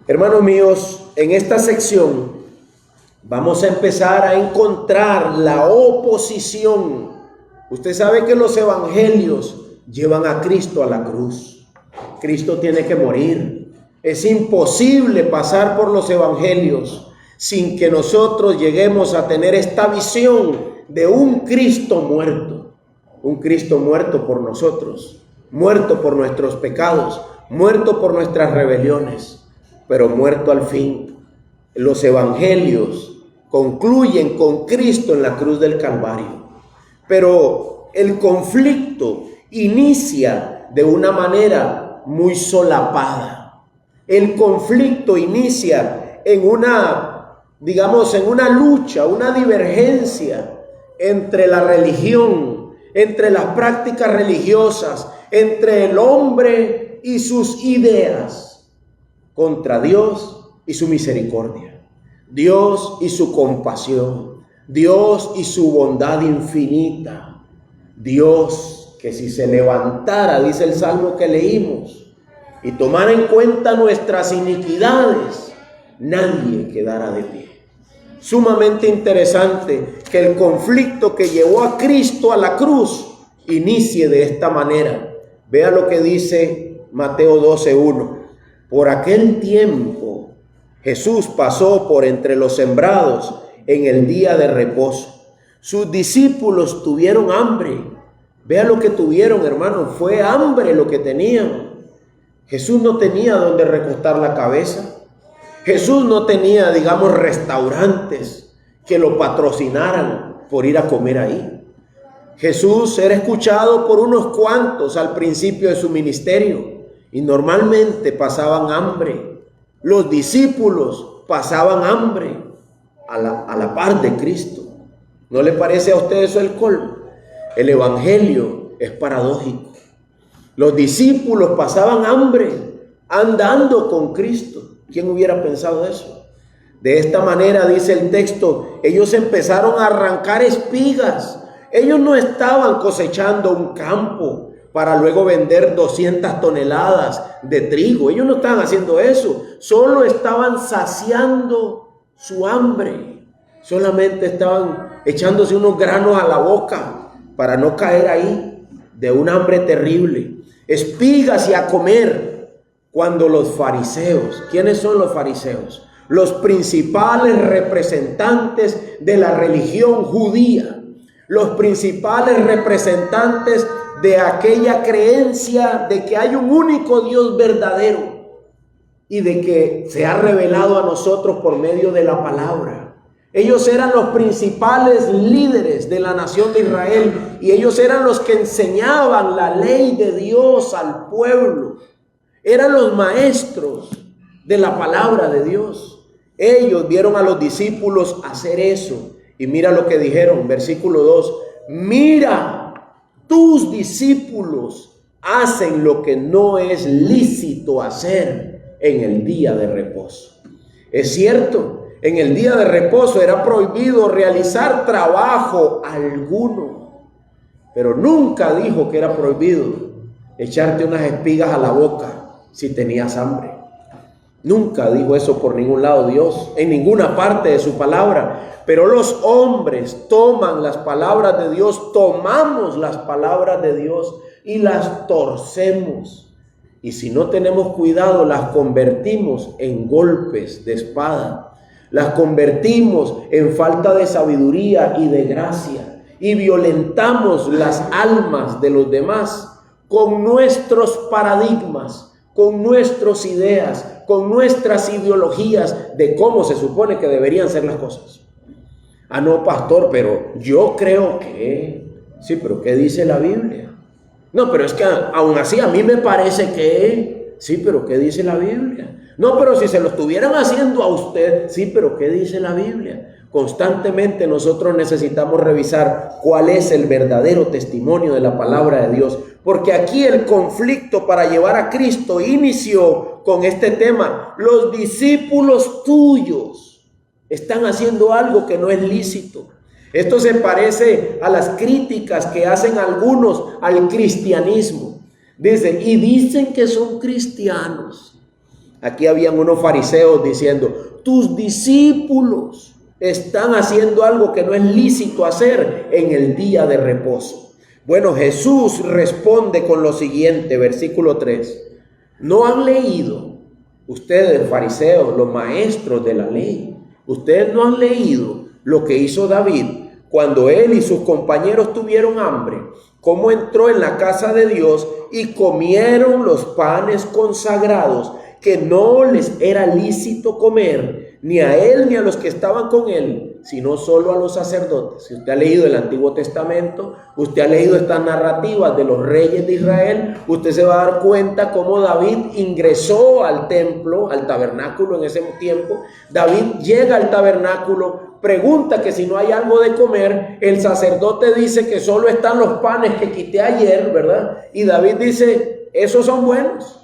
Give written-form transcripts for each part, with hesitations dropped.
Hermanos míos, en esta sección vamos a empezar a encontrar la oposición. Usted sabe que los evangelios llevan a Cristo a la cruz. Cristo tiene que morir. Es imposible pasar por los evangelios sin que nosotros lleguemos a tener esta visión de un Cristo muerto. Un Cristo muerto por nosotros, muerto por nuestros pecados, muerto por nuestras rebeliones, pero muerto al fin. Los evangelios concluyen con Cristo en la cruz del Calvario. Pero el conflicto inicia de una manera muy solapada. El conflicto inicia en una lucha, una divergencia entre la religión, entre las prácticas religiosas, entre el hombre y sus ideas, contra Dios y su misericordia, Dios y su compasión, Dios y su bondad infinita, Dios que si se levantara, dice el salmo que leímos, y tomara en cuenta nuestras iniquidades, nadie quedara de pie. Sumamente interesante que el conflicto que llevó a Cristo a la cruz inicie de esta manera. Vea lo que dice Mateo 12:1. Por aquel tiempo Jesús pasó por entre los sembrados en el día de reposo. Sus discípulos tuvieron hambre. Vea lo que tuvieron, hermano. Fue hambre lo que tenían. Jesús no tenía donde recostar la cabeza. Jesús no tenía, restaurantes que lo patrocinaran por ir a comer ahí. Jesús era escuchado por unos cuantos al principio de su ministerio y normalmente pasaban hambre. Los discípulos pasaban hambre a la par de Cristo. ¿No le parece a usted eso el colmo? El evangelio es paradójico. Los discípulos pasaban hambre andando con Cristo. ¿Quién hubiera pensado eso? De esta manera, dice el texto, ellos empezaron a arrancar espigas. Ellos no estaban cosechando un campo para luego vender 200 toneladas de trigo. Ellos no estaban haciendo eso. Solo estaban saciando su hambre. Solamente estaban echándose unos granos a la boca para no caer ahí de un hambre terrible. Espigas y a comer. Cuando los fariseos, ¿quiénes son los fariseos? Los principales representantes de la religión judía, los principales representantes de aquella creencia de que hay un único Dios verdadero y de que se ha revelado a nosotros por medio de la palabra. Ellos eran los principales líderes de la nación de Israel y ellos eran los que enseñaban la ley de Dios al pueblo. Eran los maestros de la palabra de Dios. Ellos vieron a los discípulos hacer eso. Y mira lo que dijeron, versículo 2. Mira, tus discípulos hacen lo que no es lícito hacer en el día de reposo. Es cierto, en el día de reposo era prohibido realizar trabajo alguno. Pero nunca dijo que era prohibido echarte unas espigas a la boca si tenías hambre. Nunca dijo eso por ningún lado Dios, en ninguna parte de su palabra. Pero los hombres toman las palabras de Dios, tomamos las palabras de Dios y las torcemos. Y si no tenemos cuidado, las convertimos en golpes de espada. Las convertimos en falta de sabiduría y de gracia. Y violentamos las almas de los demás con nuestros paradigmas, con nuestras ideas, con nuestras ideologías de cómo se supone que deberían ser las cosas. Ah, no, pastor, pero yo creo que... Sí, pero ¿qué dice la Biblia? No, pero es que aún así a mí me parece que... Sí, pero ¿qué dice la Biblia? No, pero si se lo estuvieran haciendo a usted... Sí, pero ¿qué dice la Biblia? Constantemente nosotros necesitamos revisar cuál es el verdadero testimonio de la palabra de Dios. Porque aquí el conflicto para llevar a Cristo inició con este tema. Los discípulos tuyos están haciendo algo que no es lícito. Esto se parece a las críticas que hacen algunos al cristianismo. Dicen que son cristianos. Aquí habían unos fariseos diciendo: tus discípulos están haciendo algo que no es lícito hacer en el día de reposo. Bueno, Jesús responde con lo siguiente, versículo 3. ¿No han leído ustedes, fariseos, los maestros de la ley? Ustedes no han leído lo que hizo David cuando él y sus compañeros tuvieron hambre, cómo entró en la casa de Dios y comieron los panes consagrados que no les era lícito comer, ni a él ni a los que estaban con él, sino solo a los sacerdotes. Si usted ha leído el Antiguo Testamento, usted ha leído estas narrativas de los reyes de Israel, usted se va a dar cuenta cómo David ingresó al templo, al tabernáculo en ese tiempo. David llega al tabernáculo, pregunta que si no hay algo de comer, el sacerdote dice que solo están los panes que quité ayer, ¿verdad? Y David dice: esos son buenos,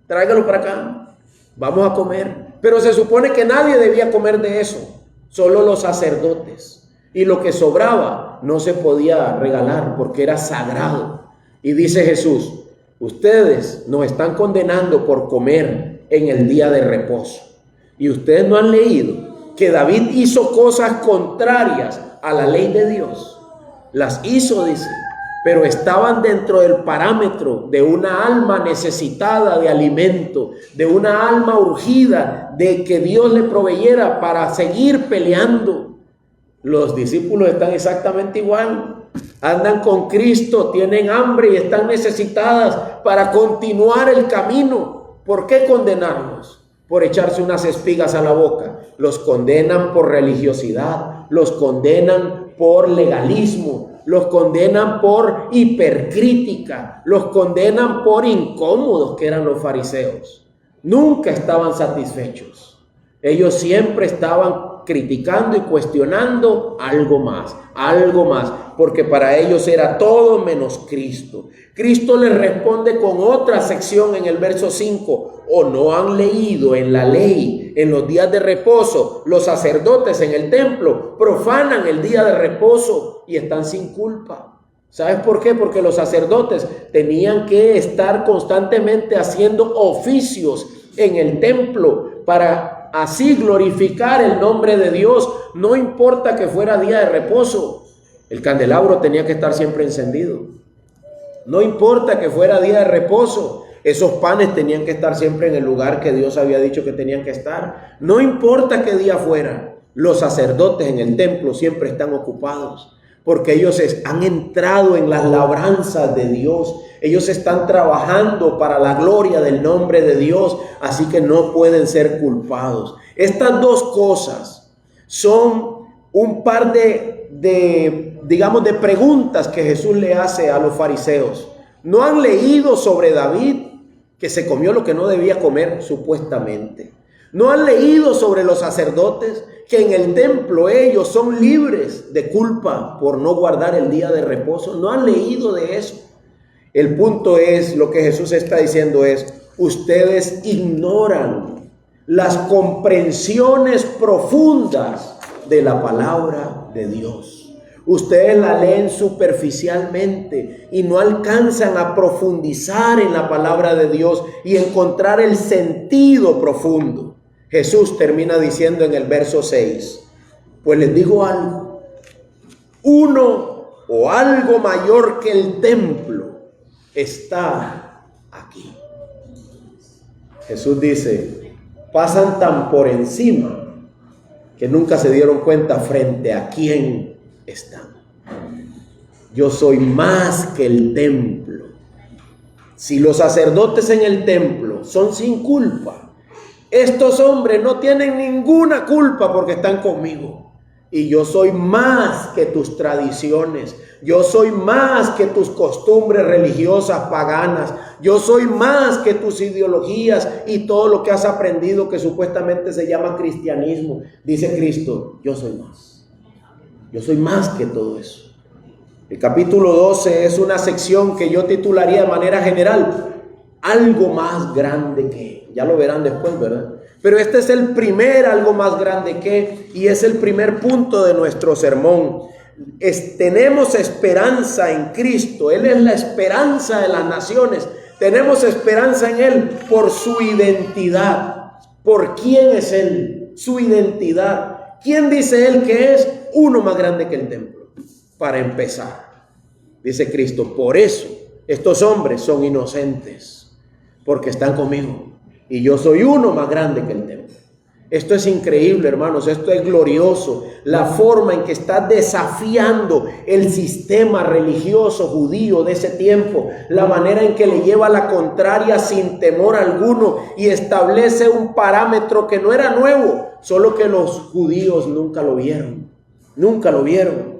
tráigalo para acá, vamos a comer. Pero se supone que nadie debía comer de eso, solo los sacerdotes. Y lo que sobraba no se podía regalar porque era sagrado. Y dice Jesús: ustedes nos están condenando por comer en el día de reposo. Y ustedes no han leído que David hizo cosas contrarias a la ley de Dios. Las hizo, dice, pero estaban dentro del parámetro de una alma necesitada de alimento, de una alma urgida de que Dios le proveyera para seguir peleando. Los discípulos están exactamente igual. Andan con Cristo, tienen hambre y están necesitadas para continuar el camino. ¿Por qué condenarlos? Por echarse unas espigas a la boca. Los condenan por religiosidad, los condenan por legalismo, los condenan por hipercrítica, los condenan por incómodos que eran los fariseos. Nunca estaban satisfechos. Ellos siempre estaban criticando y cuestionando algo más, porque para ellos era todo menos Cristo. Cristo les responde con otra sección en el verso 5. ¿O no han leído en la ley, en los días de reposo, los sacerdotes en el templo profanan el día de reposo y están sin culpa? ¿Sabes por qué? Porque los sacerdotes tenían que estar constantemente haciendo oficios en el templo para así glorificar el nombre de Dios. No importa que fuera día de reposo, el candelabro tenía que estar siempre encendido. No importa que fuera día de reposo, esos panes tenían que estar siempre en el lugar que Dios había dicho que tenían que estar. No importa qué día fuera, los sacerdotes en el templo siempre están ocupados, porque ellos han entrado en las labranzas de Dios. Ellos están trabajando para la gloria del nombre de Dios, así que no pueden ser culpados. Estas dos cosas son un par de preguntas que Jesús le hace a los fariseos. ¿No han leído sobre David, que se comió lo que no debía comer supuestamente? ¿No han leído sobre los sacerdotes, que en el templo ellos son libres de culpa por no guardar el día de reposo? ¿No han leído de eso? El punto es, lo que Jesús está diciendo es: ustedes ignoran las comprensiones profundas de la palabra de Dios. Ustedes la leen superficialmente y no alcanzan a profundizar en la palabra de Dios y encontrar el sentido profundo. Jesús termina diciendo en el verso 6: pues les digo algo, uno o algo mayor que el templo está aquí. Jesús dice: pasan tan por encima que nunca se dieron cuenta frente a quién están. Yo soy más que el templo. Si los sacerdotes en el templo son sin culpa, estos hombres no tienen ninguna culpa porque están conmigo. Y yo soy más que tus tradiciones. Yo soy más que tus costumbres religiosas paganas. Yo soy más que tus ideologías y todo lo que has aprendido que supuestamente se llama cristianismo. Dice Cristo: yo soy más. Yo soy más que todo eso. El capítulo 12 es una sección que yo titularía de manera general: algo más grande que. Ya lo verán después, ¿verdad? Pero este es el primer algo más grande que, y es el primer punto de nuestro sermón. Tenemos esperanza en Cristo. Él es la esperanza de las naciones. Tenemos esperanza en Él por su identidad. ¿Por quién es Él? Su identidad. ¿Quién dice Él que es? Uno más grande que el templo. Para empezar, dice Cristo, por eso estos hombres son inocentes, porque están conmigo. Y yo soy uno más grande que el templo. Esto es increíble, hermanos, esto es glorioso. La forma en que está desafiando el sistema religioso judío de ese tiempo, la manera en que le lleva la contraria sin temor alguno y establece un parámetro que no era nuevo, solo que los judíos nunca lo vieron. Nunca lo vieron.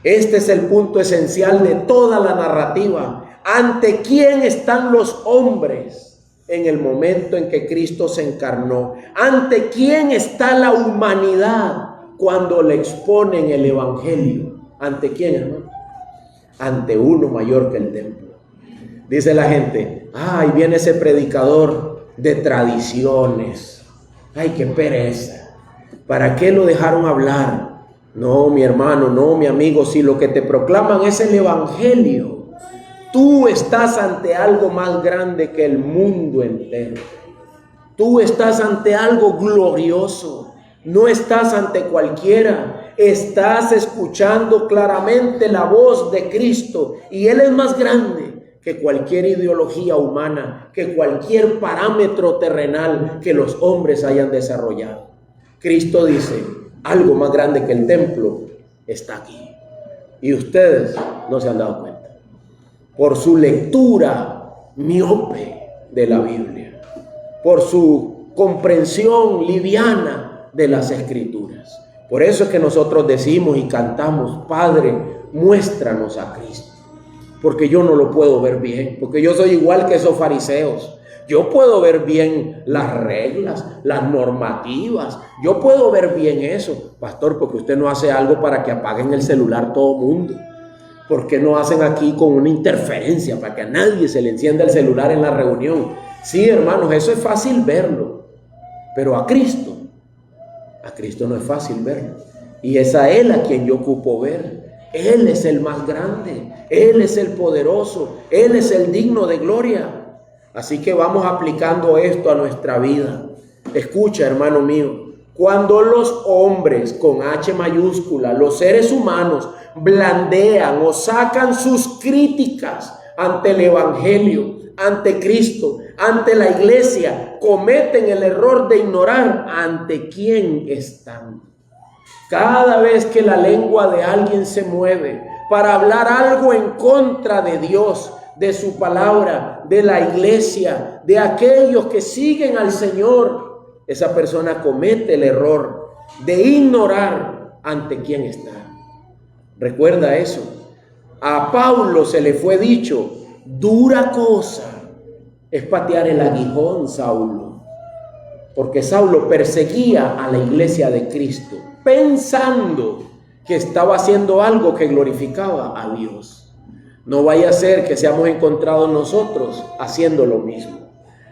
Este es el punto esencial de toda la narrativa. ¿Ante quién están los hombres? En el momento en que Cristo se encarnó. ¿Ante quién está la humanidad cuando le exponen el evangelio? ¿Ante quién, hermano? Ante uno mayor que el templo. Dice la gente, ay, viene ese predicador de tradiciones. Ay, qué pereza. ¿Para qué lo dejaron hablar? No, mi hermano, no, mi amigo, si lo que te proclaman es el evangelio, tú estás ante algo más grande que el mundo entero. Tú estás ante algo glorioso. No estás ante cualquiera. Estás escuchando claramente la voz de Cristo. Y Él es más grande que cualquier ideología humana, que cualquier parámetro terrenal que los hombres hayan desarrollado. Cristo dice, algo más grande que el templo está aquí. Y ustedes no se han dado cuenta. Por su lectura miope de la Biblia, por su comprensión liviana de las Escrituras. Por eso es que nosotros decimos y cantamos, Padre, muéstranos a Cristo. Porque yo no lo puedo ver bien, porque yo soy igual que esos fariseos. Yo puedo ver bien las reglas, las normativas. Yo puedo ver bien eso. Pastor, porque usted no hace algo para que apaguen el celular todo mundo. ¿Por qué no hacen aquí con una interferencia para que a nadie se le encienda el celular en la reunión? Sí, hermanos, eso es fácil verlo. Pero a Cristo no es fácil verlo. Y es a Él a quien yo ocupo ver. Él es el más grande. Él es el poderoso. Él es el digno de gloria. Así que vamos aplicando esto a nuestra vida. Escucha, hermano mío. Cuando los hombres con H mayúscula, los seres humanos, blandean o sacan sus críticas ante el evangelio, ante Cristo, ante la iglesia, cometen el error de ignorar ante quién están. Cada vez que la lengua de alguien se mueve para hablar algo en contra de Dios, de su palabra, de la iglesia, de aquellos que siguen al Señor, esa persona comete el error de ignorar ante quién está. Recuerda eso. A Pablo se le fue dicho, dura cosa es patear el aguijón, Saulo. Porque Saulo perseguía a la iglesia de Cristo, pensando que estaba haciendo algo que glorificaba a Dios. No vaya a ser que seamos encontrados nosotros haciendo lo mismo.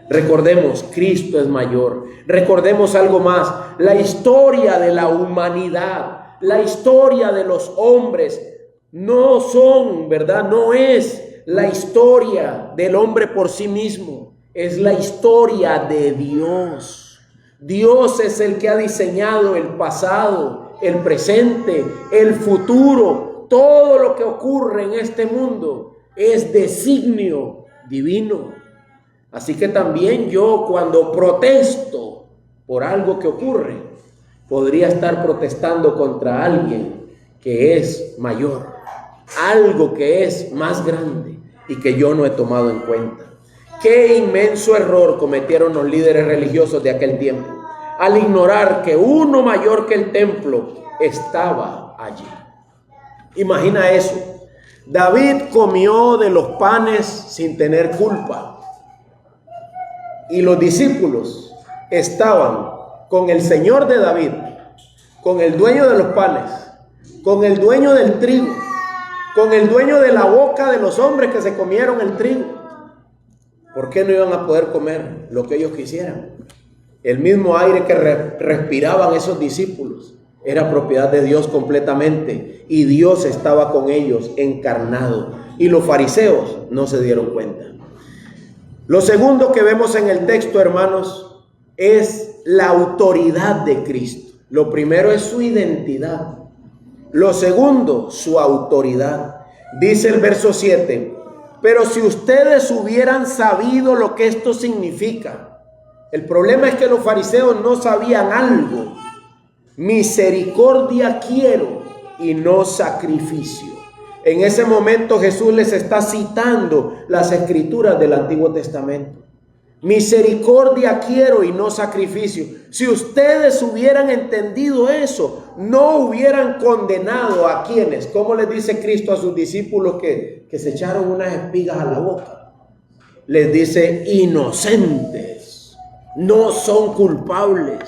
Recordemos, Cristo es mayor. Recordemos algo más, la historia de la humanidad, la historia de los hombres no son, ¿verdad? No es la historia del hombre por sí mismo, es la historia de Dios. Dios es el que ha diseñado el pasado, el presente, el futuro. Todo lo que ocurre en este mundo es designio divino. Así que también yo, cuando protesto por algo que ocurre, podría estar protestando contra alguien que es mayor, algo que es más grande y que yo no he tomado en cuenta. Qué inmenso error cometieron los líderes religiosos de aquel tiempo al ignorar que uno mayor que el templo estaba allí. Imagina eso. David comió de los panes sin tener culpa. Y los discípulos estaban con el Señor de David, con el dueño de los panes, con el dueño del trigo, con el dueño de la boca de los hombres que se comieron el trigo. ¿Por qué no iban a poder comer lo que ellos quisieran? El mismo aire que respiraban esos discípulos era propiedad de Dios completamente, y Dios estaba con ellos encarnado, y los fariseos no se dieron cuenta. Lo segundo que vemos en el texto, hermanos, es la autoridad de Cristo. Lo primero es su identidad. Lo segundo, su autoridad. Dice el verso 7, pero si ustedes hubieran sabido lo que esto significa. El problema es que los fariseos no sabían algo. Misericordia quiero y no sacrificio. En ese momento Jesús les está citando las escrituras del Antiguo Testamento. Misericordia quiero y no sacrificio. Si ustedes hubieran entendido eso, no hubieran condenado a quienes, como les dice Cristo a sus discípulos que se echaron unas espigas a la boca. Les dice inocentes, no son culpables.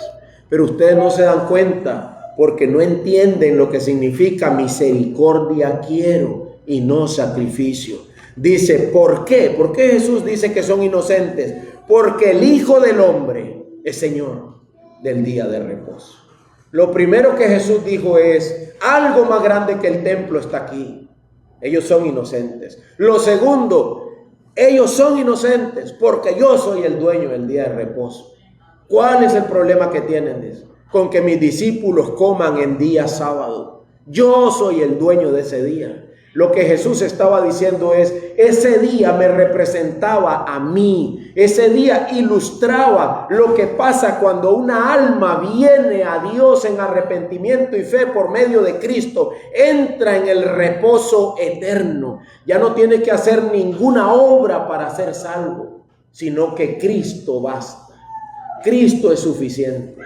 Pero ustedes no se dan cuenta porque no entienden lo que significa misericordia quiero y no sacrificio. Dice, ¿por qué? ¿Por qué Jesús dice que son inocentes? Porque el Hijo del Hombre es Señor del día de reposo. Lo primero que Jesús dijo es, algo más grande que el templo está aquí. Ellos son inocentes. Lo segundo, ellos son inocentes porque yo soy el dueño del día de reposo. ¿Cuál es el problema que tienen? Con que mis discípulos coman en día sábado. Yo soy el dueño de ese día. Lo que Jesús estaba diciendo es, ese día me representaba a mí. Ese día ilustraba lo que pasa cuando una alma viene a Dios en arrepentimiento y fe por medio de Cristo. Entra en el reposo eterno. Ya no tiene que hacer ninguna obra para ser salvo, sino que Cristo basta. Cristo es suficiente.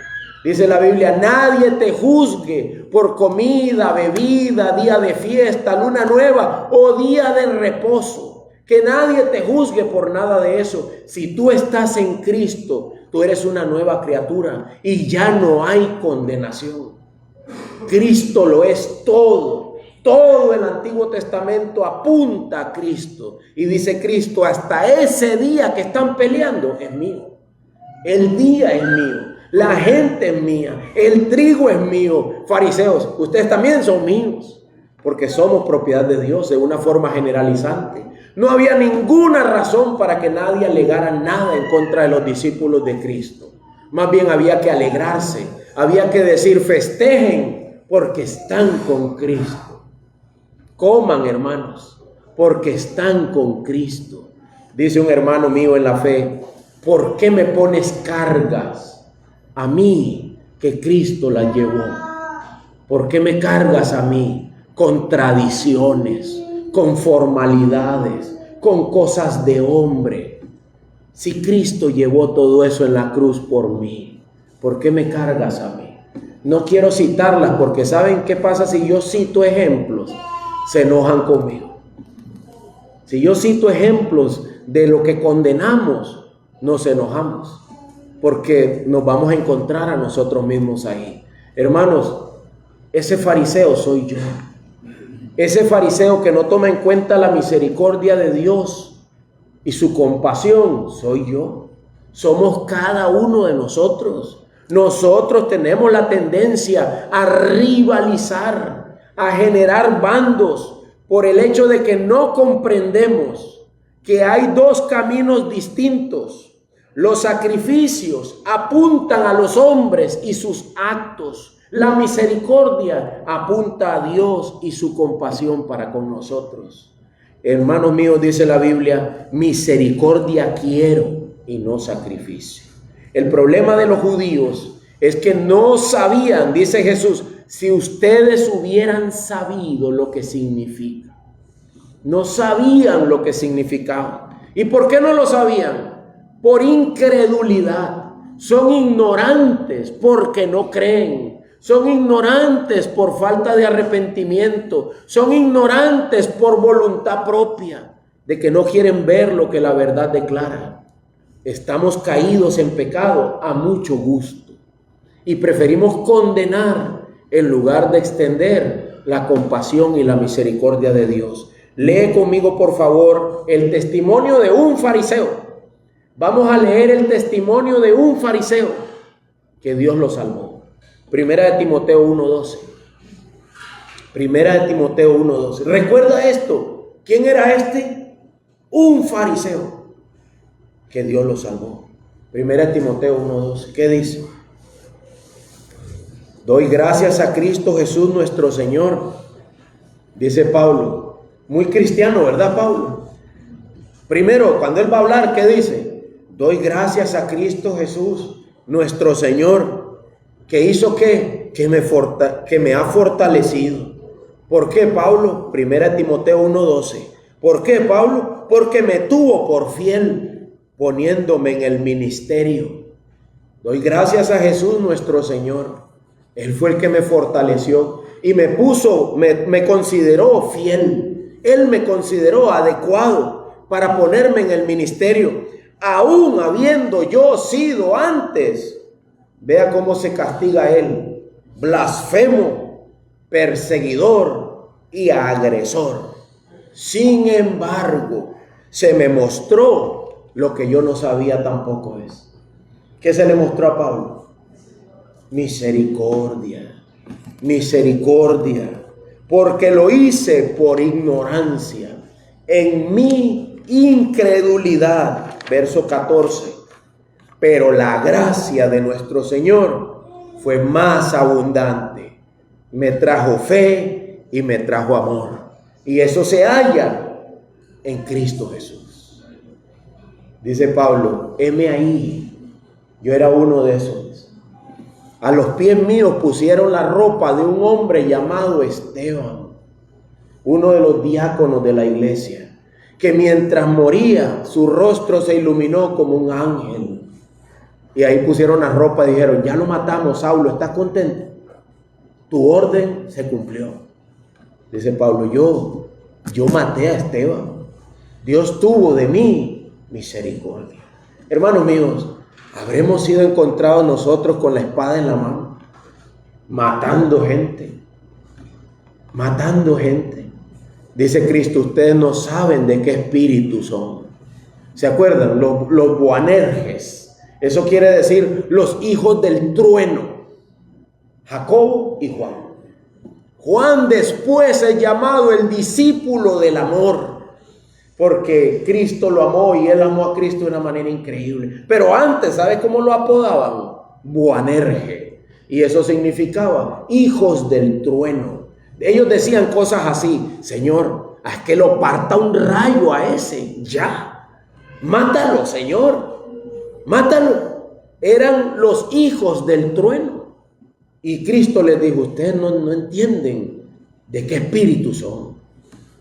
Dice la Biblia, nadie te juzgue por comida, bebida, día de fiesta, luna nueva o día de reposo. Que nadie te juzgue por nada de eso. Si tú estás en Cristo, tú eres una nueva criatura y ya no hay condenación. Cristo lo es todo. Todo el Antiguo Testamento apunta a Cristo. Y dice Cristo, hasta ese día que están peleando es mío. El día es mío, la gente es mía, el trigo es mío. Fariseos, ustedes también son míos, porque somos propiedad de Dios de una forma generalizante. No había ninguna razón para que nadie alegara nada en contra de los discípulos de Cristo. Más bien había que alegrarse, había que decir festejen porque están con Cristo. Coman, hermanos, porque están con Cristo. Dice un hermano mío en la fe, ¿por qué me pones cargas a mí que Cristo las llevó? ¿Por qué me cargas a mí con tradiciones, con formalidades, con cosas de hombre? Si Cristo llevó todo eso en la cruz por mí, ¿por qué me cargas a mí? No quiero citarlas porque ¿saben qué pasa si yo cito ejemplos? Se enojan conmigo. Si yo cito ejemplos de lo que condenamos, nos enojamos porque nos vamos a encontrar a nosotros mismos ahí. Hermanos, ese fariseo soy yo. Ese fariseo que no toma en cuenta la misericordia de Dios y su compasión soy yo. Somos cada uno de nosotros. Nosotros tenemos la tendencia a rivalizar, a generar bandos por el hecho de que no comprendemos que hay dos caminos distintos. Los sacrificios apuntan a los hombres y sus actos. La misericordia apunta a Dios y su compasión para con nosotros. Hermanos míos, dice la Biblia, misericordia quiero y no sacrificio. El problema de los judíos es que no sabían, dice Jesús, si ustedes hubieran sabido lo que significa. No sabían lo que significaba. ¿Y por qué no lo sabían? Por incredulidad. Son ignorantes porque no creen. Son ignorantes por falta de arrepentimiento. Son ignorantes por voluntad propia, de que no quieren ver lo que la verdad declara. Estamos caídos en pecado a mucho gusto y preferimos condenar en lugar de extender la compasión y la misericordia de Dios. Lee conmigo, por favor, el testimonio de un fariseo. Vamos a leer el testimonio de un fariseo que Dios lo salvó. Primera de Timoteo 1:12. Primera de Timoteo 1:12. Recuerda esto. ¿Quién era este? Un fariseo que Dios lo salvó. 1 Timoteo 1:12, ¿qué dice? Doy gracias a Cristo Jesús nuestro Señor, dice Pablo. Muy cristiano, ¿verdad, Pablo? Primero, cuando él va a hablar, ¿qué dice? Doy gracias a Cristo Jesús nuestro Señor, que hizo ¿qué? Que me ha fortalecido. ¿Por qué, Pablo? 1 Timoteo 1:12. ¿Por qué, Pablo? Porque me tuvo por fiel, poniéndome en el ministerio. Doy gracias a Jesús nuestro Señor. Él fue el que me fortaleció y me consideró fiel. Él me consideró adecuado para ponerme en el ministerio, aún habiendo yo sido antes. Vea cómo se castiga él: blasfemo, perseguidor y agresor. Sin embargo, se me mostró lo que yo no sabía tampoco es. ¿Qué se le mostró a Pablo? Misericordia, misericordia, porque lo hice por ignorancia, en mi incredulidad. Verso 14. Pero la gracia de nuestro Señor fue más abundante. Me trajo fe y me trajo amor. Y eso se halla en Cristo Jesús. Dice Pablo, heme ahí. Yo era uno de esos. A los pies míos pusieron la ropa de un hombre llamado Esteban, uno de los diáconos de la iglesia, que mientras moría, su rostro se iluminó como un ángel. Y ahí pusieron la ropa y dijeron, ya lo matamos, Saulo, ¿estás contento? Tu orden se cumplió. Dice Pablo, yo maté a Esteban. Dios tuvo de mí misericordia. Hermanos míos, ¿habremos sido encontrados nosotros con la espada en la mano, matando gente? Matando gente. Dice Cristo, ustedes no saben de qué espíritu son. ¿Se acuerdan? Los Boanerges. Eso quiere decir los hijos del trueno. Jacobo y Juan. Juan después es llamado el discípulo del amor, porque Cristo lo amó y él amó a Cristo de una manera increíble. Pero antes, ¿sabe cómo lo apodaban? Boanerge. Y eso significaba hijos del trueno. Ellos decían cosas así: Señor, haz que lo parta un rayo a ese, ya. Mátalo, Señor, mátalo. Eran los hijos del trueno. Y Cristo les dijo, ustedes no entienden de qué espíritu son.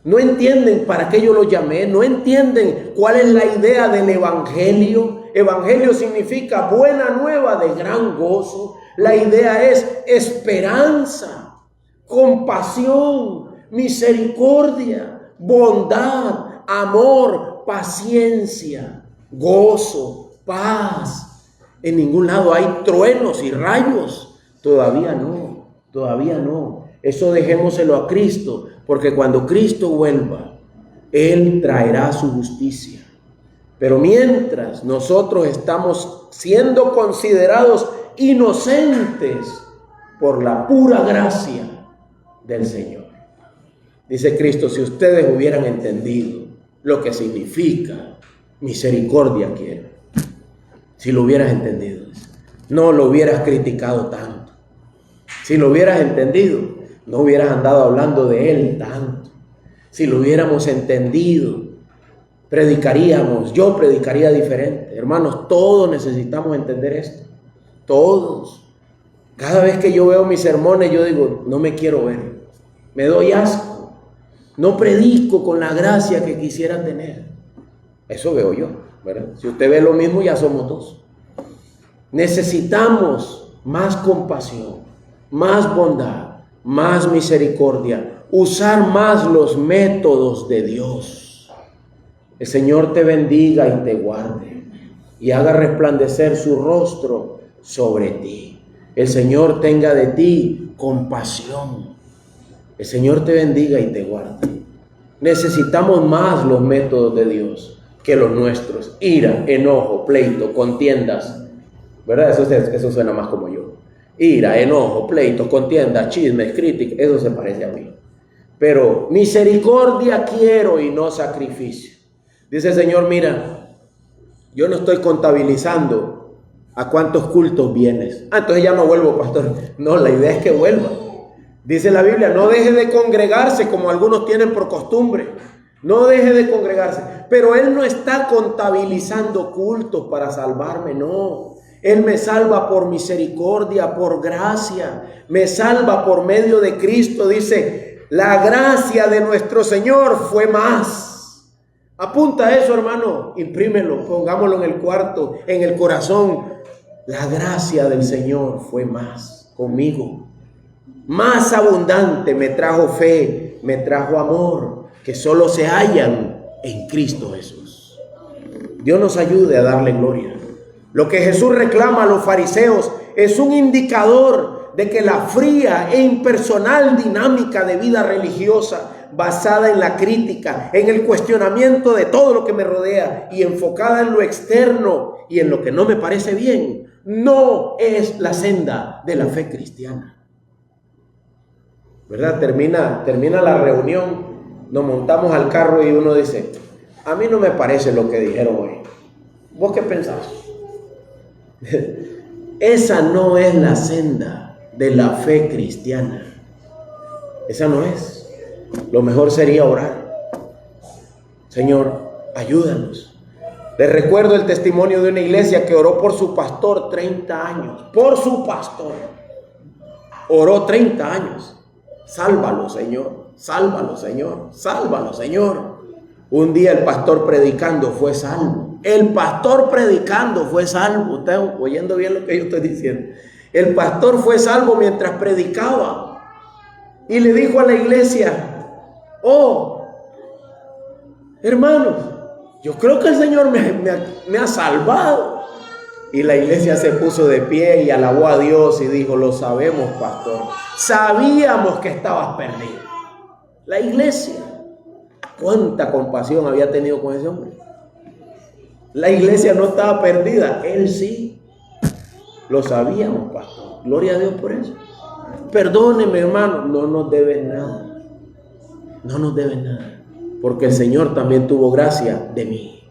No entienden para qué yo los llamé. No entienden cuál es la idea del evangelio. Evangelio significa buena nueva de gran gozo. La idea es esperanza, compasión, misericordia, bondad, amor, paciencia, gozo, paz. En ningún lado hay truenos y rayos. Todavía no. Eso dejémoselo a Cristo, porque cuando Cristo vuelva, Él traerá su justicia. Pero mientras nosotros estamos siendo considerados inocentes por la pura gracia del Señor. Dice Cristo, si ustedes hubieran entendido lo que significa misericordia quiero, si lo hubieras entendido, no lo hubieras criticado tanto. Si lo hubieras entendido, no hubieras andado hablando de Él tanto. Si lo hubiéramos entendido, yo predicaría diferente. Hermanos, todos necesitamos entender esto. Todos. Cada vez que yo veo mis sermones, yo digo, no me quiero ver. Me doy asco. No predico con la gracia que quisiera tener. Eso veo yo, ¿verdad? Si usted ve lo mismo, ya somos dos. Necesitamos más compasión, más bondad, más misericordia, usar más los métodos de Dios. El Señor te bendiga y te guarde y haga resplandecer su rostro sobre ti. El Señor tenga de ti compasión. El Señor te bendiga y te guarde. Necesitamos más los métodos de Dios que los nuestros. Ira, enojo, pleito, contiendas. ¿Verdad? Eso suena más como yo. Ira, enojo, pleito, contiendas, chismes, críticas. Eso se parece a mí. Pero misericordia quiero y no sacrificio. Dice el Señor, mira, yo no estoy contabilizando a cuántos cultos vienes. Entonces ya no vuelvo, pastor. No, la idea es que vuelva. Dice la Biblia, no deje de congregarse como algunos tienen por costumbre. No deje de congregarse. Pero Él no está contabilizando cultos para salvarme, no. Él me salva por misericordia, por gracia. Me salva por medio de Cristo. Dice, la gracia de nuestro Señor fue más. Apunta eso, hermano. Imprímelo, pongámoslo en el cuarto, en el corazón. La gracia del Señor fue más conmigo. Más abundante, me trajo fe, me trajo amor, que solo se hallan en Cristo Jesús. Dios nos ayude a darle gloria. Lo que Jesús reclama a los fariseos es un indicador de que la fría e impersonal dinámica de vida religiosa, basada en la crítica, en el cuestionamiento de todo lo que me rodea y enfocada en lo externo y en lo que no me parece bien, no es la senda de la fe cristiana. ¿Verdad? Termina la reunión, nos montamos al carro y uno dice, a mí no me parece lo que dijeron hoy. ¿Vos qué pensás? Esa no es la senda de la fe cristiana. Esa no es. Lo mejor sería orar. Señor, ayúdanos. Les recuerdo el testimonio de una iglesia que oró por su pastor 30 años. Por su pastor. Oró 30 años. Sálvalo, Señor. Sálvalo, Señor. Sálvalo, Señor. Un día el pastor predicando fue salvo. El pastor predicando fue salvo. ¿Están oyendo bien lo que yo estoy diciendo? El pastor fue salvo mientras predicaba. Y le dijo a la iglesia, oh, hermanos, yo creo que el Señor me ha salvado. Y la iglesia se puso de pie y alabó a Dios y dijo, lo sabemos, pastor. Sabíamos que estabas perdido. La iglesia, cuánta compasión había tenido con ese hombre. La iglesia no estaba perdida, él sí. Lo sabíamos, pastor. Gloria a Dios por eso. Perdóneme, hermano, no nos debes nada. No nos debes nada. Porque el Señor también tuvo gracia de mí.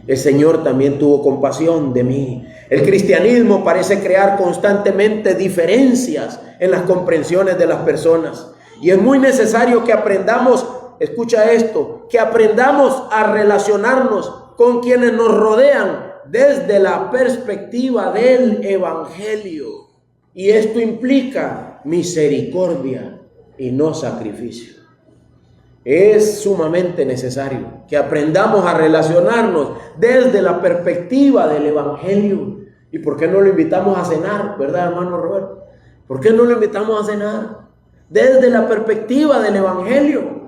El Señor también tuvo compasión de mí. El cristianismo parece crear constantemente diferencias en las comprensiones de las personas. Y es muy necesario que aprendamos, escucha esto, que aprendamos a relacionarnos con quienes nos rodean desde la perspectiva del Evangelio. Y esto implica misericordia y no sacrificio. Es sumamente necesario que aprendamos a relacionarnos desde la perspectiva del Evangelio. ¿Y por qué no lo invitamos a cenar? ¿Verdad, hermano Roberto? ¿Por qué no lo invitamos a cenar? Desde la perspectiva del Evangelio.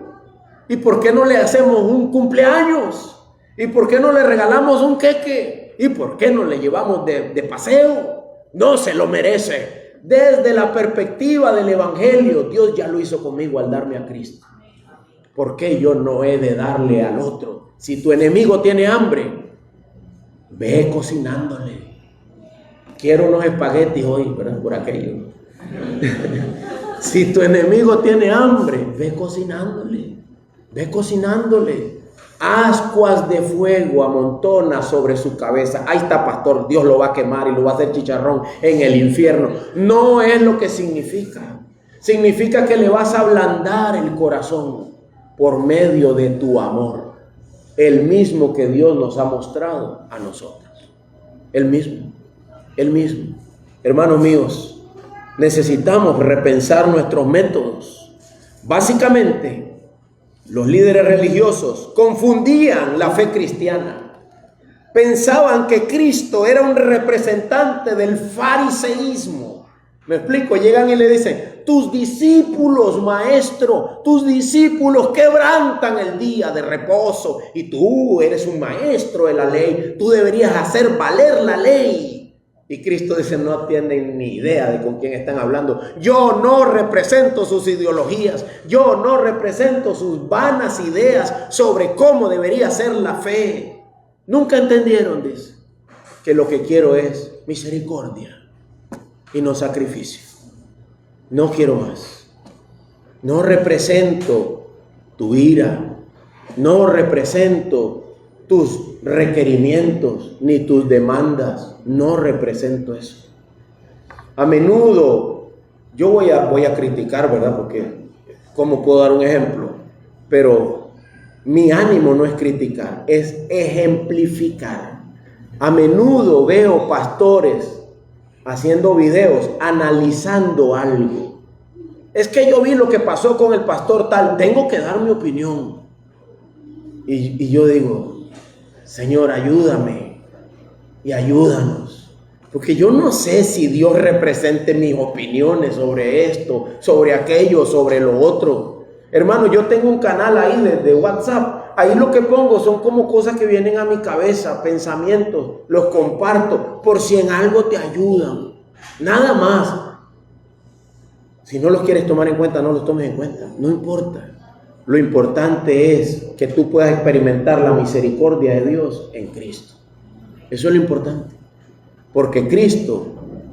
¿Y por qué no le hacemos un cumpleaños? ¿Y por qué no le regalamos un queque? ¿Y por qué no le llevamos de paseo? No se lo merece. Desde la perspectiva del Evangelio, Dios ya lo hizo conmigo al darme a Cristo. ¿Por qué yo no he de darle al otro? Si tu enemigo tiene hambre, ve cocinándole. Quiero unos espaguetis hoy, ¿verdad? Por aquello. Si tu enemigo tiene hambre, ve cocinándole. Ve cocinándole. Ascuas de fuego amontona sobre su cabeza. Ahí está, pastor, Dios lo va a quemar y lo va a hacer chicharrón en el infierno. No es lo que significa. Significa que le vas a ablandar el corazón por medio de tu amor, el mismo que Dios nos ha mostrado a nosotros. El mismo. Hermanos míos, necesitamos repensar nuestros métodos. Básicamente, los líderes religiosos confundían la fe cristiana. Pensaban que Cristo era un representante del fariseísmo. ¿Me explico? Llegan y le dicen, tus discípulos, maestro, tus discípulos quebrantan el día de reposo y tú eres un maestro de la ley, tú deberías hacer valer la ley. Y Cristo dice, no tienen ni idea de con quién están hablando. Yo no represento sus ideologías, yo no represento sus vanas ideas sobre cómo debería ser la fe. Nunca entendieron, dice, que lo que quiero es misericordia y no sacrificio. No quiero más. No represento tu ira. No represento tus requerimientos ni tus demandas. No represento eso. A menudo yo voy a criticar, ¿verdad? Porque ¿cómo puedo dar un ejemplo? Pero mi ánimo no es criticar, es ejemplificar. A menudo veo pastores haciendo videos analizando algo. Es que yo vi lo que pasó con el pastor tal, tengo que dar mi opinión. Y yo digo, Señor, ayúdame y ayúdanos. Porque yo no sé si Dios represente mis opiniones sobre esto, sobre aquello, sobre lo otro. Hermano, yo tengo un canal ahí de WhatsApp. Ahí lo que pongo son como cosas que vienen a mi cabeza, pensamientos. Los comparto por si en algo te ayudan. Nada más. Si no los quieres tomar en cuenta, no los tomes en cuenta. No importa. Lo importante es que tú puedas experimentar la misericordia de Dios en Cristo. Eso es lo importante. Porque Cristo,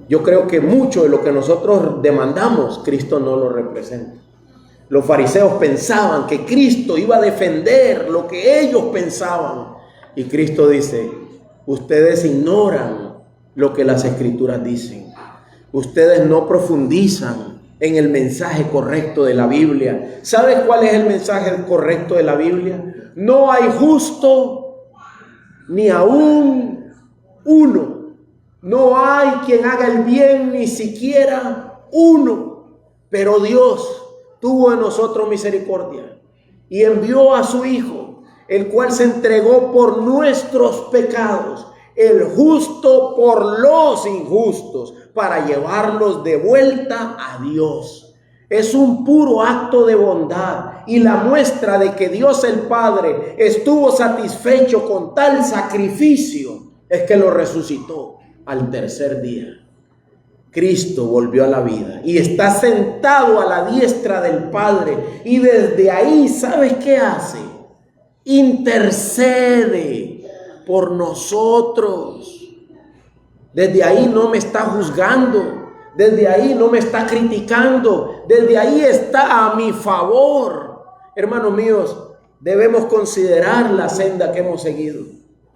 yo creo que mucho de lo que nosotros demandamos, Cristo no lo representa. Los fariseos pensaban que Cristo iba a defender lo que ellos pensaban. Y Cristo dice, ustedes ignoran lo que las Escrituras dicen. Ustedes no profundizan en el mensaje correcto de la Biblia. ¿Sabes cuál es el mensaje correcto de la Biblia? No hay justo ni aún uno. No hay quien haga el bien, ni siquiera uno. Pero Dios tuvo en nosotros misericordia y envió a su Hijo, el cual se entregó por nuestros pecados, el justo por los injustos, para llevarlos de vuelta a Dios. Es un puro acto de bondad y la muestra de que Dios el Padre estuvo satisfecho con tal sacrificio es que lo resucitó al tercer día. Cristo volvió a la vida y está sentado a la diestra del Padre, y desde ahí, ¿sabes qué hace? Intercede por nosotros. Desde ahí no me está juzgando, desde ahí no me está criticando, desde ahí está a mi favor. Hermanos míos, debemos considerar la senda que hemos seguido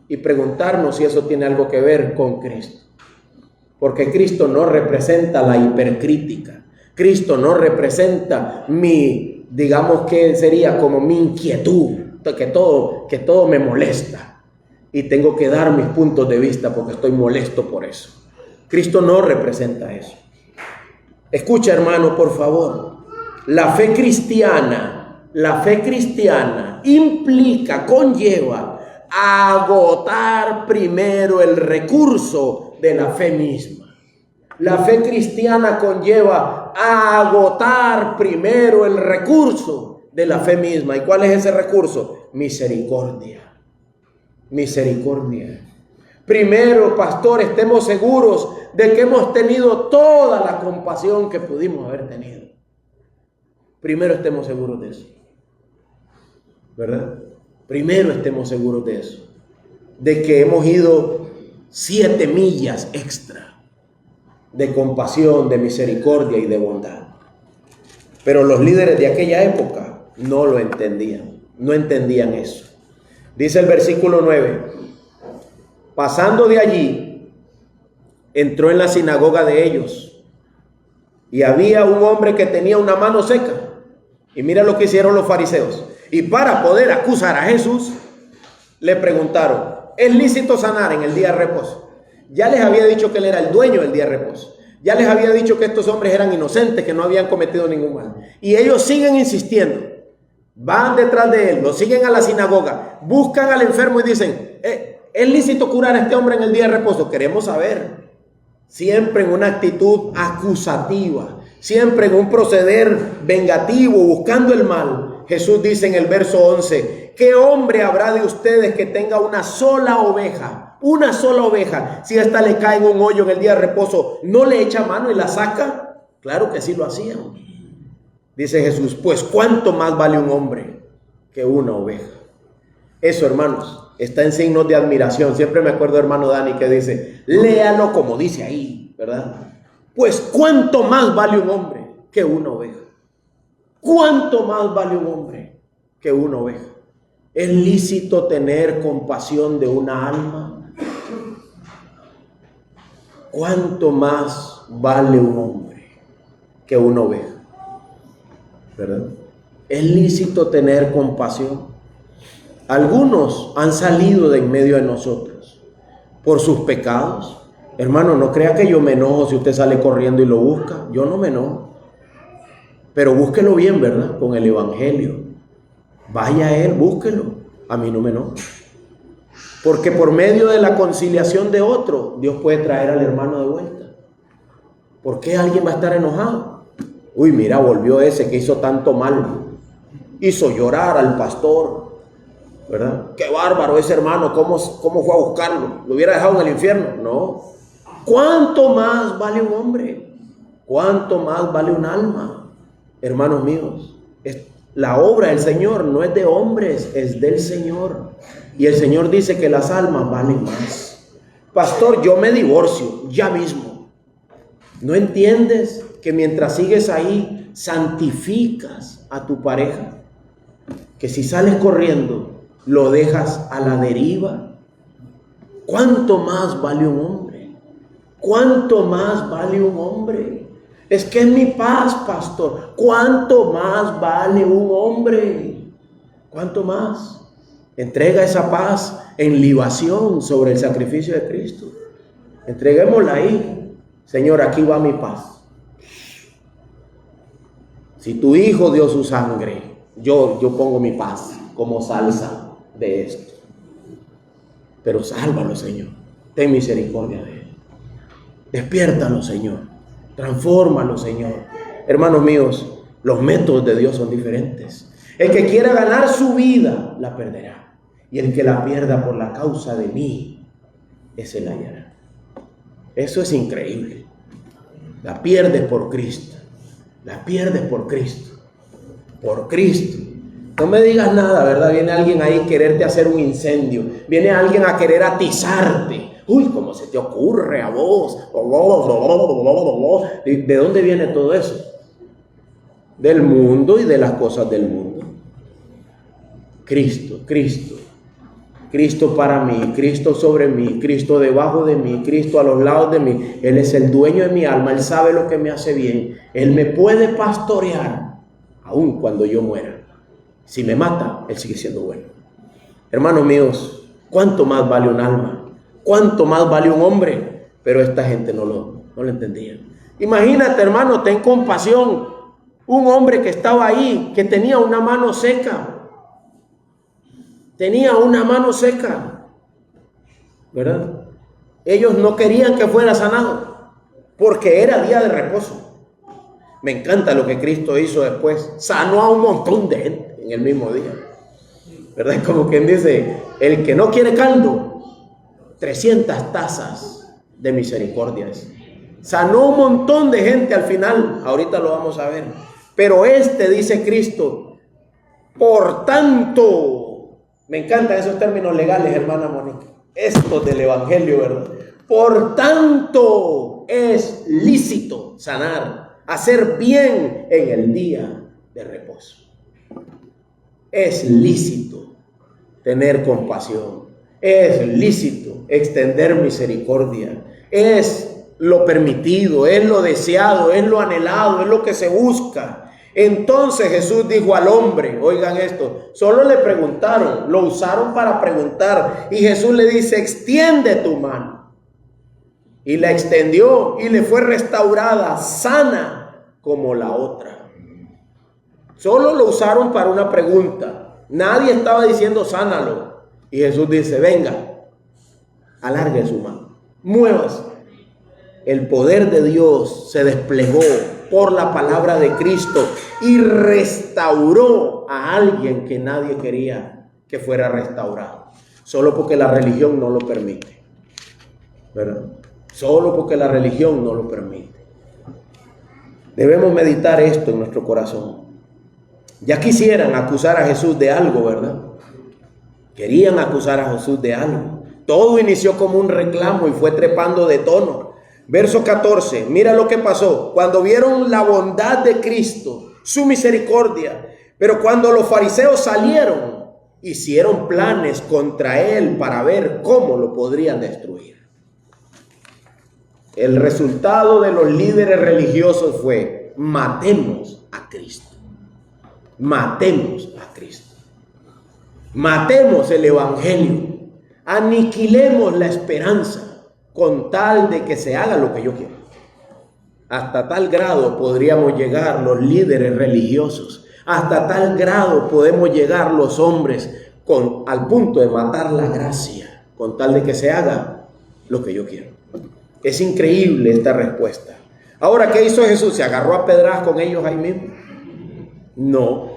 y preguntarnos si eso tiene algo que ver con Cristo. Porque Cristo no representa la hipercrítica. Cristo no representa mi, digamos que sería como mi inquietud, que todo me molesta. Y tengo que dar mis puntos de vista porque estoy molesto por eso. Cristo no representa eso. Escucha, hermano, por favor. La fe cristiana implica, conlleva agotar primero el recurso de la fe misma. La fe cristiana conlleva agotar primero el recurso de la fe misma. ¿Y cuál es ese recurso? Misericordia. Misericordia. Primero, pastor, estemos seguros de que hemos tenido toda la compasión que pudimos haber tenido. Primero estemos seguros de eso. ¿Verdad? Primero estemos seguros de eso. De que hemos ido 7 millas extra de compasión, de misericordia y de bondad. Pero los líderes de aquella época no lo entendían. No entendían eso. Dice el versículo 9. Pasando de allí, entró en la sinagoga de ellos. Y había un hombre que tenía una mano seca. Y mira lo que hicieron los fariseos. Y para poder acusar a Jesús, le preguntaron, ¿es lícito sanar en el día de reposo? Ya les había dicho que él era el dueño del día de reposo. Ya les había dicho que estos hombres eran inocentes, que no habían cometido ningún mal. Y ellos siguen insistiendo. Van detrás de él, lo siguen a la sinagoga, buscan al enfermo y dicen, ¿es lícito curar a este hombre en el día de reposo? Queremos saber. Siempre en una actitud acusativa, siempre en un proceder vengativo, buscando el mal. Jesús dice en el verso 11, ¿qué hombre habrá de ustedes que tenga una sola oveja? Una sola oveja. Si esta le cae en un hoyo en el día de reposo, ¿no le echa mano y la saca? Claro que sí lo hacían. Dice Jesús, pues ¿cuánto más vale un hombre que una oveja? Eso, hermanos, está en signos de admiración. Siempre me acuerdo, hermano Dani, que dice, léalo como dice ahí, ¿verdad? Pues ¿cuánto más vale un hombre que una oveja? ¿Cuánto más vale un hombre que una oveja? ¿Es lícito tener compasión de una alma? ¿Cuánto más vale un hombre que una oveja? ¿Verdad? ¿Es lícito tener compasión? Algunos han salido de en medio de nosotros por sus pecados. Hermano, no crea que yo me enojo si usted sale corriendo y lo busca. Yo no me enojo. Pero búsquelo bien, ¿verdad? Con el evangelio. Vaya a él, búsquelo. A mí no me enojo. Porque por medio de la conciliación de otro, Dios puede traer al hermano de vuelta. ¿Por qué alguien va a estar enojado? Uy, mira, volvió ese que hizo tanto mal. Hizo llorar al pastor, ¿verdad? Qué bárbaro ese hermano, ¿cómo fue a buscarlo? ¿Lo hubiera dejado en el infierno? No. ¿Cuánto más vale un hombre? ¿Cuánto más vale un alma? Hermanos míos, la obra del Señor no es de hombres, es del Señor. Y el Señor dice que las almas valen más. Pastor, yo me divorcio ya mismo. ¿No entiendes que mientras sigues ahí santificas a tu pareja? Que si sales corriendo lo dejas a la deriva. ¿Cuánto más vale un hombre? ¿Cuánto más vale un hombre? Es que es mi paz, pastor. ¿Cuánto más vale un hombre? ¿Cuánto más? Entrega esa paz en libación sobre el sacrificio de Cristo. Entreguémosla ahí. Señor, aquí va mi paz. Si tu hijo dio su sangre, yo pongo mi paz como salsa de esto. Pero sálvalo, Señor. Ten misericordia de él. Despiértalo, Señor. Transfórmalo, Señor. Hermanos míos, los métodos de Dios son diferentes. El que quiera ganar su vida, la perderá. Y el que la pierda por la causa de mí, ese la hallará. Eso es increíble. La pierdes por Cristo. La pierdes por Cristo. Por Cristo. No me digas nada, ¿verdad? Viene alguien ahí a quererte hacer un incendio. Viene alguien a querer atizarte. Uy, ¿cómo se te ocurre a vos? ¿De dónde viene todo eso? Del mundo y de las cosas del mundo. Cristo, Cristo. Cristo para mí, Cristo sobre mí, Cristo debajo de mí, Cristo a los lados de mí. Él es el dueño de mi alma, Él sabe lo que me hace bien. Él me puede pastorear aun cuando yo muera. Si me mata, Él sigue siendo bueno. Hermanos míos, ¿cuánto más vale un alma? ¿Cuánto más vale un hombre? Pero esta gente no lo entendía. Imagínate, hermano, ten compasión. Un hombre que estaba ahí, que tenía una mano seca. Tenía una mano seca, ¿verdad? Ellos no querían que fuera sanado, porque era día de reposo. Me encanta lo que Cristo hizo después. Sanó a un montón de gente en el mismo día, ¿verdad? Es como quien dice, el que no quiere caldo, 300 tazas de misericordias. Sanó un montón de gente al final, ahorita lo vamos a ver. Pero dice Cristo, por tanto... Me encantan esos términos legales, hermana Mónica. Estos del evangelio, ¿verdad? Por tanto, es lícito sanar, hacer bien en el día de reposo. Es lícito tener compasión. Es lícito extender misericordia. Es lo permitido, es lo deseado, es lo anhelado, es lo que se busca. Entonces Jesús dijo al hombre, oigan esto, solo le preguntaron, lo usaron para preguntar, y Jesús le dice, extiende tu mano. Y la extendió y le fue restaurada, sana como la otra. Solo lo usaron para una pregunta. Nadie estaba diciendo sánalo. Y Jesús dice, venga, alargue su mano, muévase. El poder de Dios se desplegó por la palabra de Cristo y restauró a alguien que nadie quería que fuera restaurado, solo porque la religión no lo permite, ¿verdad? Solo porque la religión no lo permite. Debemos meditar esto en nuestro corazón. Ya quisieran acusar a Jesús de algo, ¿verdad? Querían acusar a Jesús de algo. Todo inició como un reclamo y fue trepando de tono. Verso 14, mira lo que pasó. Cuando vieron la bondad de Cristo, su misericordia, pero cuando los fariseos salieron, hicieron planes contra él para ver cómo lo podrían destruir. El resultado de los líderes religiosos fue: matemos a Cristo. Matemos a Cristo. Matemos el evangelio. Aniquilemos la esperanza con tal de que se haga lo que yo quiero. Hasta tal grado podríamos llegar los líderes religiosos. Hasta tal grado podemos llegar los hombres al punto de matar la gracia con tal de que se haga lo que yo quiero. Es increíble esta respuesta. Ahora, ¿qué hizo Jesús? ¿Se agarró a pedradas con ellos ahí mismo? No.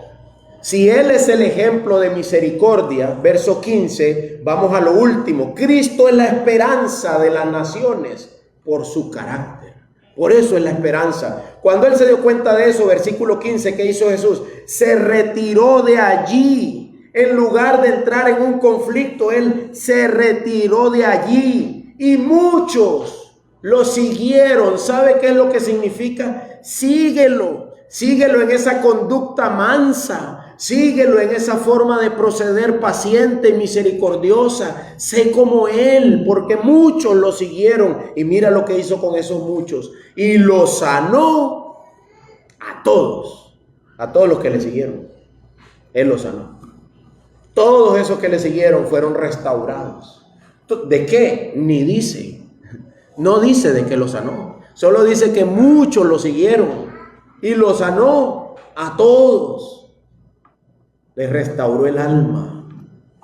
Si Él es el ejemplo de misericordia, verso 15, vamos a lo último. Cristo es la esperanza de las naciones por su carácter. Por eso es la esperanza. Cuando Él se dio cuenta de eso, versículo 15, ¿qué hizo Jesús? Se retiró de allí. En lugar de entrar en un conflicto, Él se retiró de allí. Y muchos lo siguieron. ¿Sabe qué es lo que significa? Síguelo. Síguelo en esa conducta mansa. Síguelo en esa forma de proceder paciente y misericordiosa. Sé como Él, porque muchos lo siguieron. Y mira lo que hizo con esos muchos. Y lo sanó a todos los que le siguieron. Él los sanó. Todos esos que le siguieron fueron restaurados. ¿De qué? Ni dice. No dice de qué lo sanó. Solo dice que muchos lo siguieron. Y lo sanó a todos. Les restauró el alma.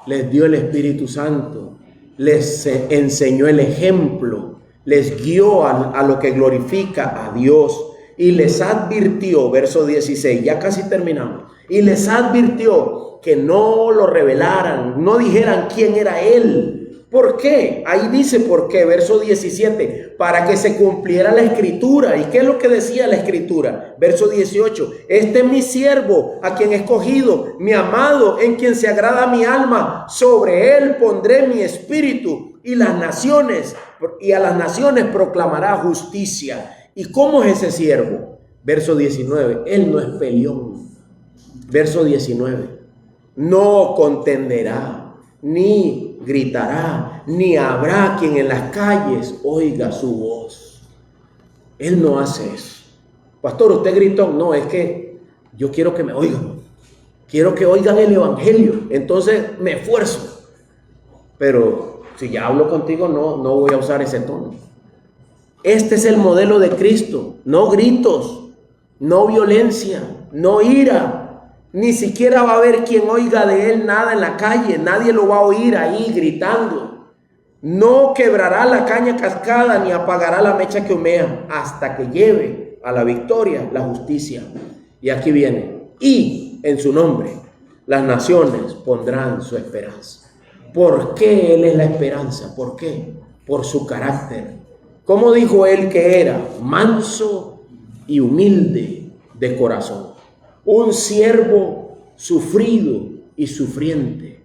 Les dio el Espíritu Santo. Les enseñó el ejemplo. Les guió a lo que glorifica a Dios. Y les advirtió, verso 16, ya casi terminamos. Y les advirtió que no lo revelaran, no dijeran quién era Él. ¿Por qué? Ahí dice por qué, verso 17, para que se cumpliera la Escritura. ¿Y qué es lo que decía la Escritura? Verso 18, este es mi siervo, a quien he escogido, mi amado, en quien se agrada mi alma. Sobre él pondré mi espíritu, y a las naciones proclamará justicia. ¿Y cómo es ese siervo? Verso 19, él no es peleón. Verso 19, no contenderá, ni gritará, ni habrá quien en las calles oiga su voz. Él no hace eso. Pastor, usted gritó. No, es que yo quiero que me oigan. Quiero que oigan el evangelio. Entonces me esfuerzo. Pero si ya hablo contigo, no voy a usar ese tono. Este es el modelo de Cristo. No gritos, no violencia, no ira. Ni siquiera va a haber quien oiga de él nada en la calle. Nadie lo va a oír ahí gritando. No quebrará la caña cascada ni apagará la mecha que humea hasta que lleve a la victoria la justicia. Y aquí viene. Y en su nombre las naciones pondrán su esperanza. ¿Por qué Él es la esperanza? ¿Por qué? Por su carácter. ¿Cómo dijo Él que era? Manso y humilde de corazón. Un siervo sufrido y sufriente.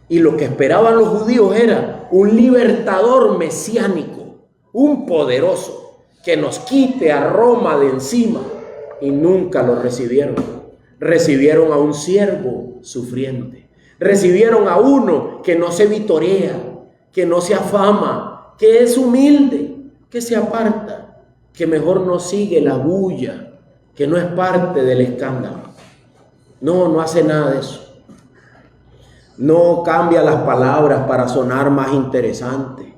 Y lo que esperaban los judíos era un libertador mesiánico, un poderoso que nos quite a Roma de encima. Y nunca lo recibieron. Recibieron a un siervo sufriente. Recibieron a uno que no se vitorea, que no se afama, que es humilde, que se aparta, que mejor no sigue la bulla, que no es parte del escándalo. No hace nada de eso. No cambia las palabras para sonar más interesante.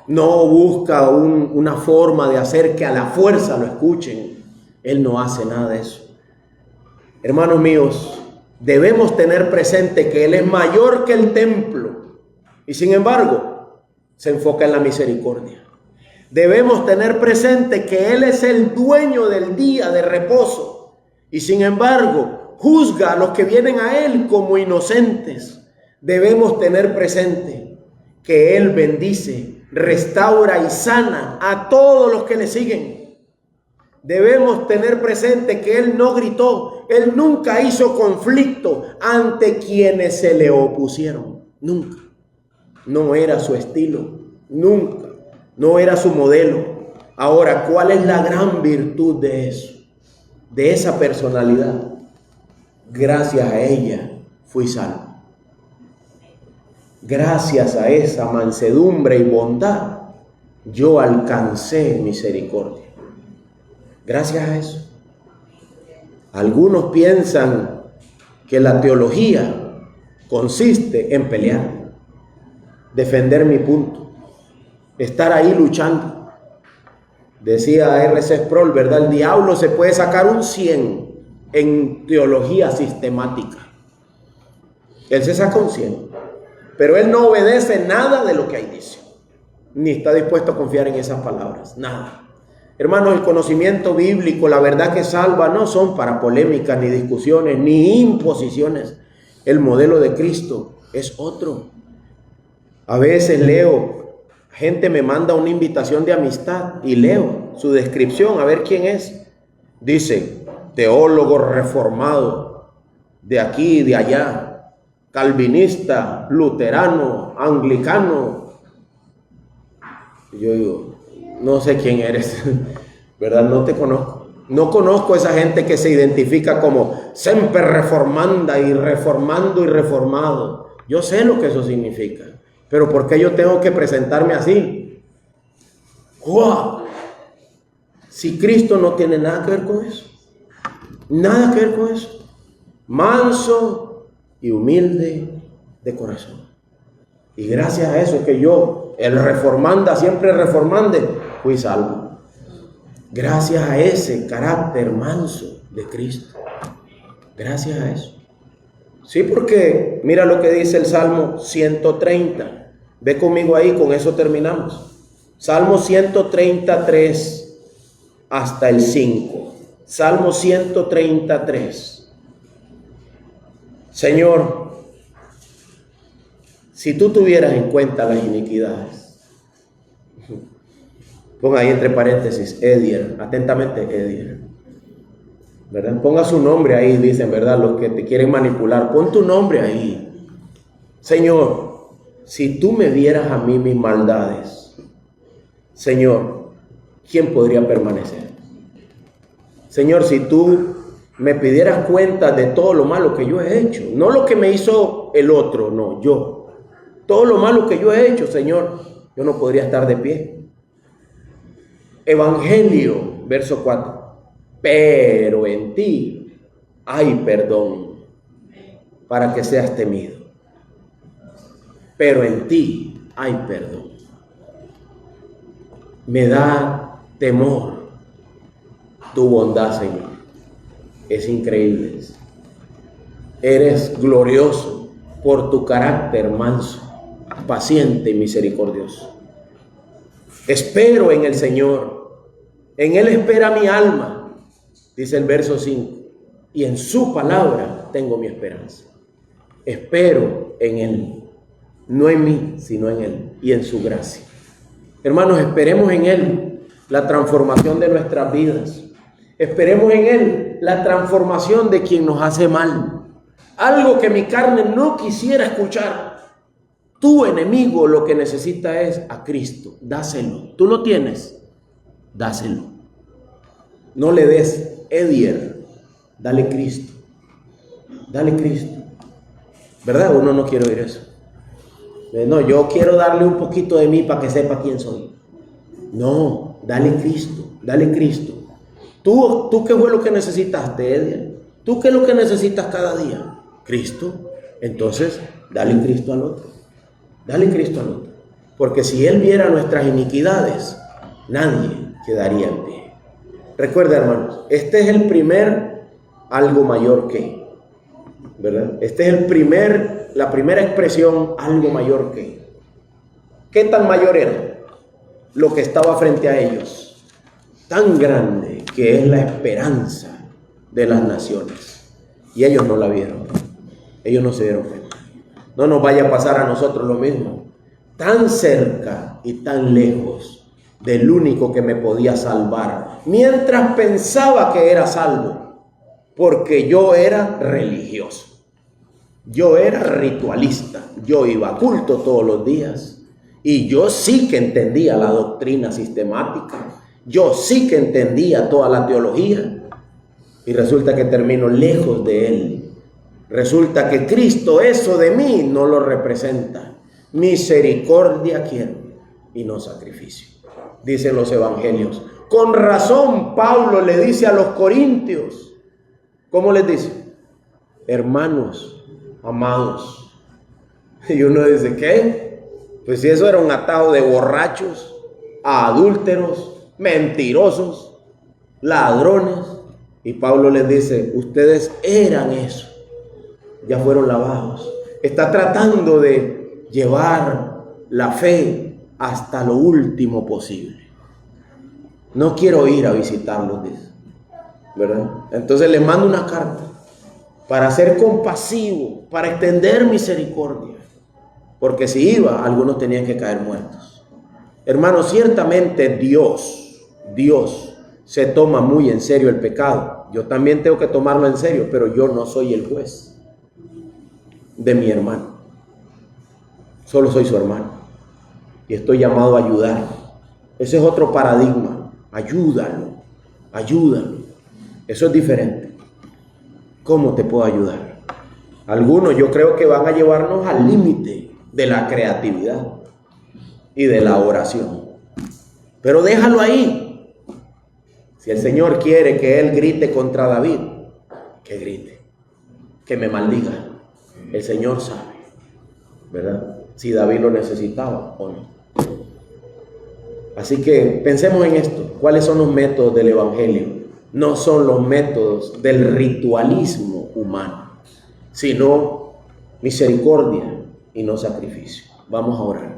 No busca una forma de hacer que a la fuerza lo escuchen. Él no hace nada de eso. Hermanos míos, debemos tener presente que Él es mayor que el templo. Y sin embargo, se enfoca en la misericordia. Debemos tener presente que Él es el dueño del día de reposo. Y sin embargo, juzga a los que vienen a Él como inocentes. Debemos tener presente que Él bendice, restaura y sana a todos los que le siguen. Debemos tener presente que Él no gritó, Él nunca hizo conflicto ante quienes se le opusieron. Nunca. No era su estilo, nunca. No era su modelo. Ahora, ¿cuál es la gran virtud de eso? De esa personalidad. Gracias a ella fui salvo. gracias a esa mansedumbre y bondad, yo alcancé misericordia. Gracias a eso. Algunos piensan que la teología consiste en pelear, defender mi punto, estar ahí luchando. Decía R.C. Sproul, ¿verdad? El diablo se puede sacar un 100 en teología sistemática. Él se saca un 100, pero él no obedece nada de lo que ahí dice, ni está dispuesto a confiar en esas palabras, nada. Hermanos, el conocimiento bíblico, la verdad que salva, no son para polémicas, ni discusiones, ni imposiciones. El modelo de Cristo es otro. A veces leo, gente me manda una invitación de amistad y leo su descripción, a ver quién es. Dice, teólogo reformado, de aquí y de allá, calvinista, luterano, anglicano. Y yo digo, no sé quién eres, ¿verdad? No te conozco. No conozco a esa gente que se identifica como semper reformanda y reformando y reformado. Yo sé lo que eso significa, pero ¿por qué yo tengo que presentarme así? ¡Wow! Si Cristo no tiene nada que ver con eso, nada que ver con eso. Manso y humilde de corazón. Y gracias a eso es que yo, el reformanda, siempre reformande, fui salvo. Gracias a ese carácter manso de Cristo. Gracias a eso. Sí, porque mira lo que dice el Salmo 130. Ve conmigo ahí, con eso terminamos. Salmo 133 hasta el 5. Salmo 133. Señor, si tú tuvieras en cuenta las iniquidades, ponga ahí entre paréntesis, Edier, atentamente Edier, ¿verdad? Ponga su nombre ahí, dicen, ¿verdad? Los que te quieren manipular, pon tu nombre ahí. Señor, si tú me dieras a mí mis maldades, Señor, ¿quién podría permanecer? Señor, si tú me pidieras cuenta de todo lo malo que yo he hecho, no lo que me hizo el otro, no, yo. Todo lo malo que yo he hecho, Señor, yo no podría estar de pie. Evangelio, verso 4. Pero en ti hay perdón para que seas temido. Pero en ti hay perdón. Me da temor tu bondad, Señor. Es increíble. Eres glorioso por tu carácter manso, paciente y misericordioso. Espero en el Señor, en Él espera mi alma, dice el verso 5, y en su palabra tengo mi esperanza. Espero en Él, no en mí, sino en Él y en su gracia. Hermanos, esperemos en Él la transformación de nuestras vidas. Esperemos en Él la transformación de quien nos hace mal. Algo que mi carne no quisiera escuchar. Tu enemigo lo que necesita es a Cristo. Dáselo. Tú lo tienes. Dáselo. No le des Edier. Dale Cristo. Dale Cristo. ¿Verdad? Uno no quiere oír eso. No, yo quiero darle un poquito de mí para que sepa quién soy. No, dale Cristo. Dale Cristo. ¿Tú qué fue lo que necesitaste, Edier? ¿Tú qué es lo que necesitas cada día? Cristo. Entonces, dale Cristo al otro. Dale Cristo al otro. Porque si Él viera nuestras iniquidades, nadie quedaría en pie. Recuerda, hermanos, este es el primer algo mayor que, ¿verdad? Este es la primera expresión, algo mayor que. ¿Qué tan mayor era? Lo que estaba frente a ellos. Tan grande que es la esperanza de las naciones. Y ellos no la vieron. Ellos no se dieron cuenta. No nos vaya a pasar a nosotros lo mismo. Tan cerca y tan lejos del único que me podía salvar, mientras pensaba que era salvo, porque yo era religioso, yo era ritualista, yo iba a culto todos los días y yo sí que entendía la doctrina sistemática, yo sí que entendía toda la teología, y resulta que termino lejos de Él. Resulta que Cristo eso de mí no lo representa. Misericordia quiero y no sacrificio, dicen los evangelios. Con razón Pablo le dice a los corintios, ¿cómo les dice? Hermanos, amados. Y uno dice, ¿qué? Pues si eso era un atajo de borrachos, adúlteros, mentirosos, ladrones. Y Pablo les dice, ustedes eran eso, ya fueron lavados. Está tratando de llevar la fe hasta lo último posible. No quiero ir a visitarlos, dice, ¿verdad? Entonces les mando una carta para ser compasivo, para extender misericordia, porque si iba, algunos tenían que caer muertos. Hermanos, ciertamente Dios se toma muy en serio el pecado. Yo también tengo que tomarlo en serio, pero yo no soy el juez de mi hermano. Solo soy su hermano y estoy llamado a ayudarlo. Ese es otro paradigma. Ayúdalo. Eso es diferente. ¿Cómo te puedo ayudar? Algunos yo creo que van a llevarnos al límite de la creatividad y de la oración. Pero déjalo ahí. Si el Señor quiere que él grite contra David, que grite, que me maldiga. El Señor sabe, ¿verdad? Si David lo necesitaba o no. Así que pensemos en esto. ¿Cuáles son los métodos del evangelio? No son los métodos del ritualismo humano, sino misericordia y no sacrificio. Vamos a orar.